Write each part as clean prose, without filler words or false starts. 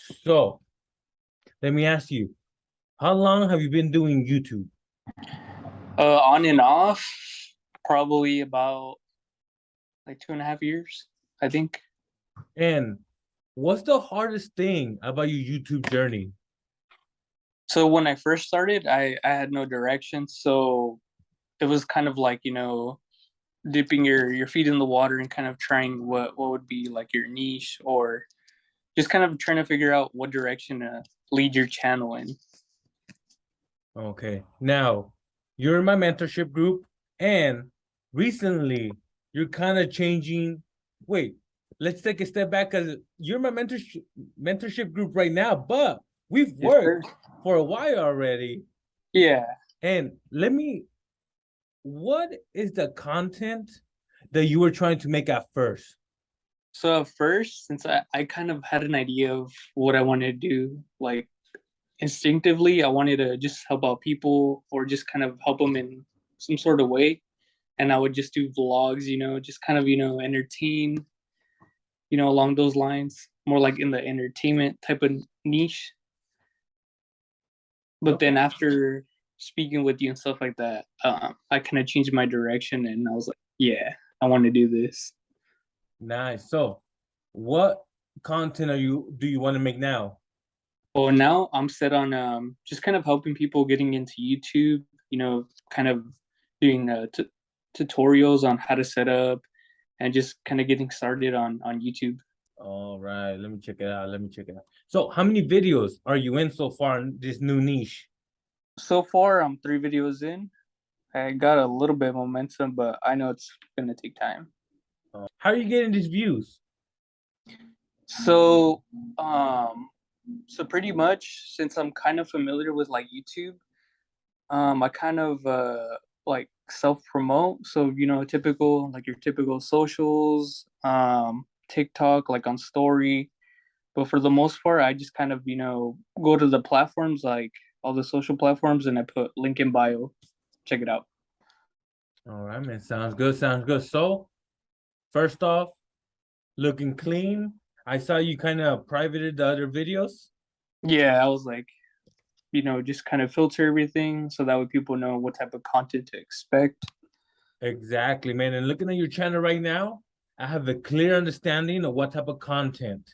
So let me ask you, how long have you been doing YouTube? On and off, probably about like 2.5 years, I think. And what's the hardest thing about your YouTube journey? So when I first started, I had no direction, so it was kind of like dipping your feet in the water and kind of trying what would be like your niche, or just kind of trying to figure out what direction to lead your channel in. Okay. Now, you're in my mentorship group, and recently you're kind of changing. Wait, let's take a step back because you're my mentorship group right now, but we've Yes, sir. worked for a while already. Yeah. And what is the content that you were trying to make at first? So at first, since I kind of had an idea of what I wanted to do, like instinctively, I wanted to just help out people or just kind of help them in some sort of way. And I would just do vlogs, just kind of, entertain, along those lines, more like in the entertainment type of niche. But Okay. then after speaking with you and stuff like that, I kind of changed my direction and I was like, yeah, I want to do this. Nice. So, what content do you want to make now? Well, now I'm set on just kind of helping people getting into YouTube, kind of doing tutorials on how to set up and just kind of getting started on YouTube. All right, let me check it out. Let me check it out. So, how many videos are you in so far in this new niche? So far, I'm 3 videos in. I got a little bit of momentum, but I know it's gonna take time. How are you getting these views? So, so pretty much since I'm kind of familiar with like YouTube, I kind of like self promote. So typical like your typical socials, TikTok, like on story. But for the most part, I just kind of go to the platforms like all the social platforms, and I put link in bio. Check it out. All right, man. Sounds good. Sounds good. So, first off, looking clean. I saw you kind of privated the other videos. Yeah, I was like, just kind of filter everything so that way people know what type of content to expect. Exactly, man. And looking at your channel right now, I have a clear understanding of what type of content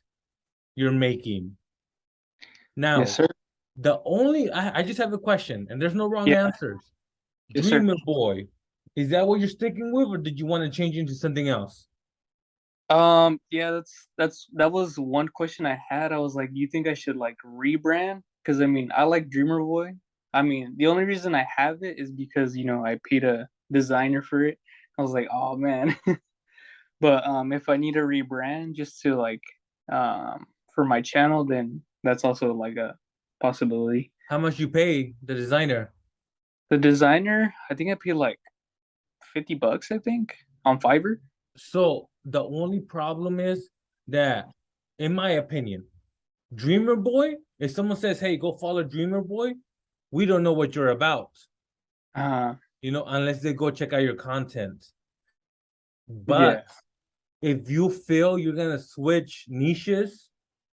you're making. Yes, Now, sir. I just have a question, and there's no wrong Yeah, answers. yes, sir. Dreamer Boy, is that what you're sticking with, or did you want to change into something else? Yeah, that was one question I had. I was like, do you think I should like rebrand? Because I mean, I like Dreamer Boy. I mean, the only reason I have it is because I paid a designer for it. I was like, oh man. But if I need to rebrand just to like for my channel, then that's also like a possibility. How much you pay the designer? The designer, I think I paid like $50, I think, on Fiverr. So the only problem is that, in my opinion, Dreamer Boy, if someone says, hey, go follow Dreamer Boy, we don't know what you're about, Uh, unless they go check out your content. But yeah, if you feel you're gonna switch niches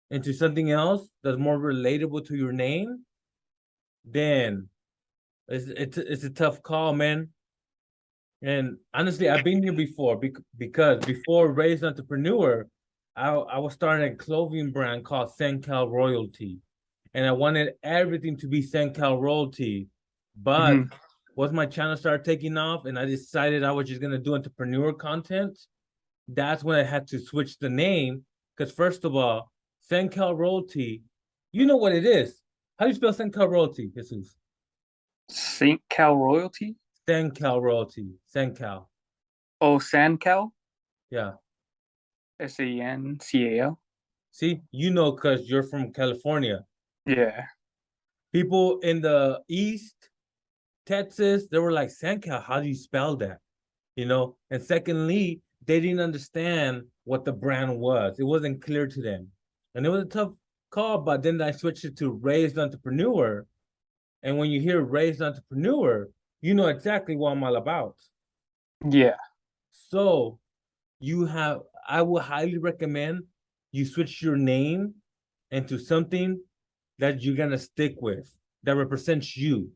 into something else that's more relatable to your name, then it's a tough call, man. And honestly, I've been here before because before Raised Entrepreneur, I was starting a clothing brand called Sencal Royalty. And I wanted everything to be Sencal Royalty. But hmm, once my channel started taking off and I decided I was just going to do entrepreneur content, that's when I had to switch the name. Because, first of all, Sencal Royalty, you know what it is. How do you spell Sencal Royalty, Jesus? Saint Cal Royalty. Sencal Royalty. Sencal. Oh, Sandcal. Yeah. Sancal. See, because you're from California. Yeah. People in the East, Texas, they were like, Sencal, how do you spell that? And secondly, they didn't understand what the brand was. It wasn't clear to them. And it was a tough call, but then I switched it to Raised Entrepreneur. And when you hear Raised Entrepreneur, you know exactly what I'm all about. Yeah. So I would highly recommend you switch your name into something that you're gonna stick with that represents you.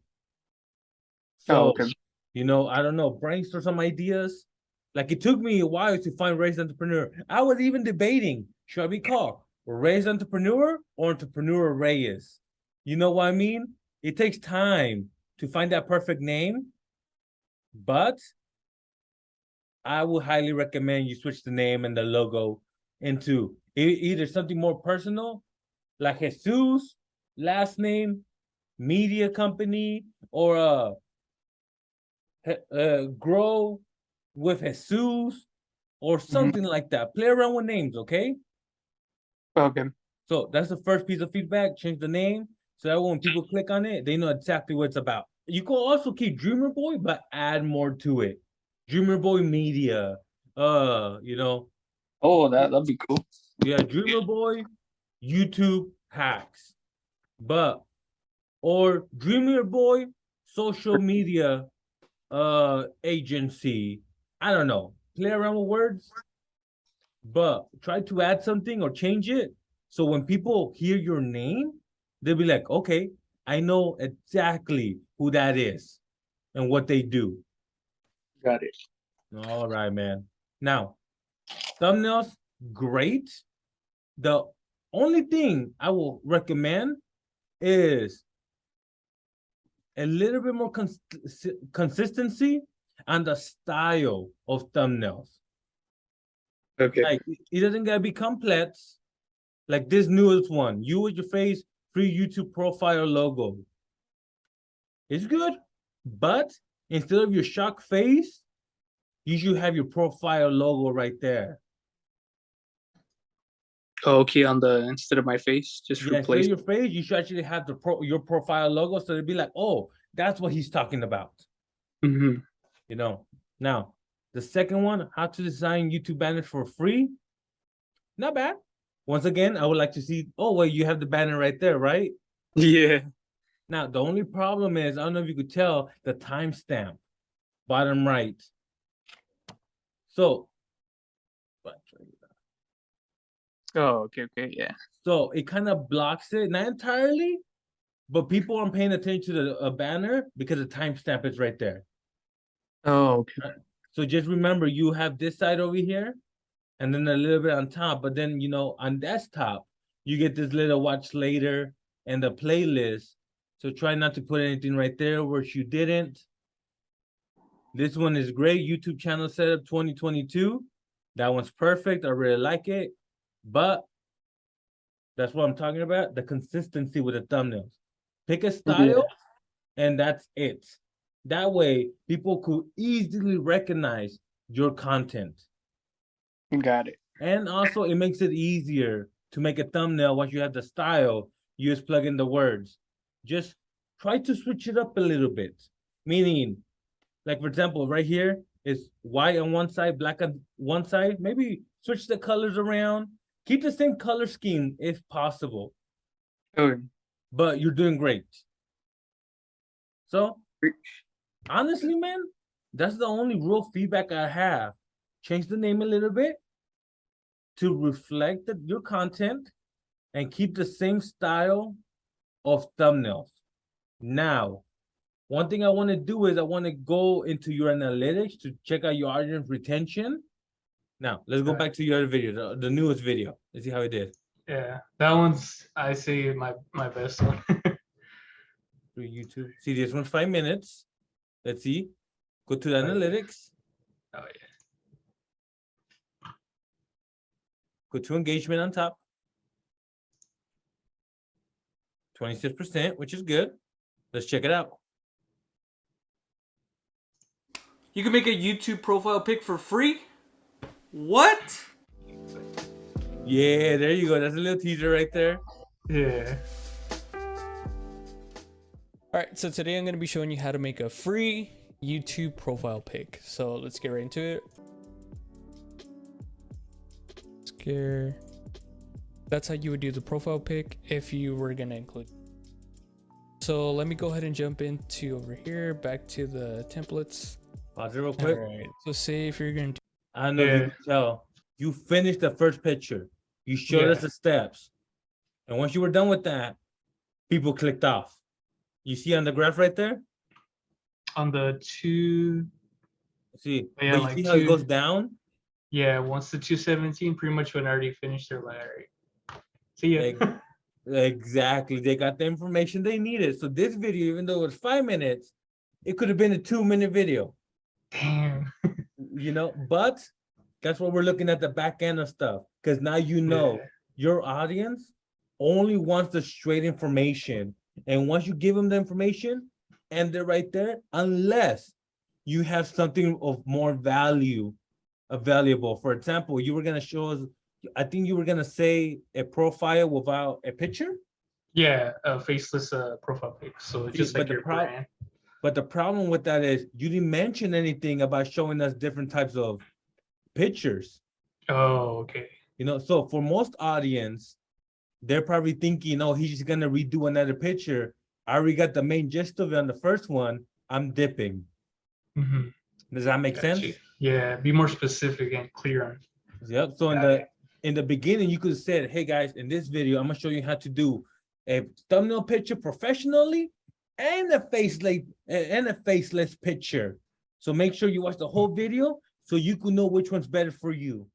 So, okay. I don't know, brainstorm some ideas. Like it took me a while to find Raised Entrepreneur. I was even debating, should I be called Raised Entrepreneur or Entrepreneur Reyes? You know what I mean? It takes time to find that perfect name, but I would highly recommend you switch the name and the logo into either something more personal, like Jesus, last name, media company, or grow with Jesus, or something like that. Play around with names, okay? Okay. So that's the first piece of feedback. Change the name so that when people click on it, they know exactly what it's about. You can also keep Dreamer Boy, but add more to it. Dreamer Boy Media. You know, Oh, that'd be cool. yeah, Dreamer Boy, YouTube hacks. Or Dreamer Boy social media agency. I don't know. Play around with words, but try to add something or change it. So when people hear your name, they'll be like, okay, I know exactly who that is and what they do. Got it. All right, man. Now, thumbnails, great. The only thing I will recommend is a little bit more consistency and the style of thumbnails. Okay. Like it doesn't gotta be complex. Like this newest one, you with your face, free YouTube profile logo. It's good, but instead of your shock face, you should have your profile logo right there. Okay, on the instead of my face, just Yeah, instead of replace. your face, you should actually have your profile logo, so it'd be like, oh, that's what he's talking about. Mm-hmm. Now, the second one, how to design YouTube banners for free. Not bad. Once again, I would like to see, oh, well, you have the banner right there, right? Yeah. Now, the only problem is, I don't know if you could tell, the timestamp, bottom right. So, Oh, okay, yeah. so it kind of blocks it, not entirely, but people aren't paying attention to the banner because the timestamp is right there. Oh, okay. So just remember, you have this side over here, and then a little bit on top. But then, on desktop, you get this little watch later and the playlist. So try not to put anything right there where you didn't. This one is great. YouTube channel setup 2022. That one's perfect. I really like it. But that's what I'm talking about. The consistency with the thumbnails. Pick a style, and that's it. That way, people could easily recognize your content. Got it. And also, it makes it easier to make a thumbnail once you have the style. You just plug in the words. Just try to switch it up a little bit. Meaning, like for example, right here is white on one side, black on one side. Maybe switch the colors around. Keep the same color scheme if possible. Okay. But you're doing great. So, honestly, man, that's the only real feedback I have. Change the name a little bit to reflect your content and keep the same style of thumbnails. Now, one thing I want to do is I want to go into your analytics to check out your audience retention. Now, let's go back to your other video, the newest video. Let's see how it did. Yeah, that one's, I see, my best one. Through YouTube. See, this one's 5 minutes. Let's see. Go to the analytics. Oh yeah. Go to engagement on top. 26%, which is good. Let's check it out. You can make a YouTube profile pic for free? What? Yeah, there you go. That's a little teaser right there. Yeah. Alright, so today I'm going to be showing you how to make a free YouTube profile pic. So let's get right into it. That's how you would do the profile pic if you were going to include. So let me go ahead and jump into over here, back to the templates. Pause it real quick. Alright, so say if you're going to... I don't know if you can tell. You finished the first picture. You showed us the steps. And once you were done with that, people clicked off. You see on the graph right there? On the two, See, Yeah, but you like see how it goes two- down? yeah, once the 217, pretty much when I already finished their library. See ya. Ex- Exactly. They got the information they needed. So this video, even though it was 5 minutes, it could have been a 2-minute video, Damn. you know, but that's what we're looking at the back end of stuff. Because now you know Yeah. your audience only wants the straight information. And once you give them the information, and they're right there, unless you have something of more value available. For example, you were gonna show us, I think you were gonna say a profile without a picture, Yeah, a faceless profile pic. So See, just but like the your prob- brand. but the problem with that is you didn't mention anything about showing us different types of pictures. Oh, okay. You know, so for most audience, they're probably thinking, oh, he's just gonna redo another picture. I already got the main gist of it on the first one. I'm dipping. Mhm. Does that make Got sense? you. Yeah, be more specific and clear on. Yep. So Got it. in the beginning, you could have said, hey guys, in this video, I'm gonna show you how to do a thumbnail picture professionally and a faceless picture. So make sure you watch the whole video so you can know which one's better for you.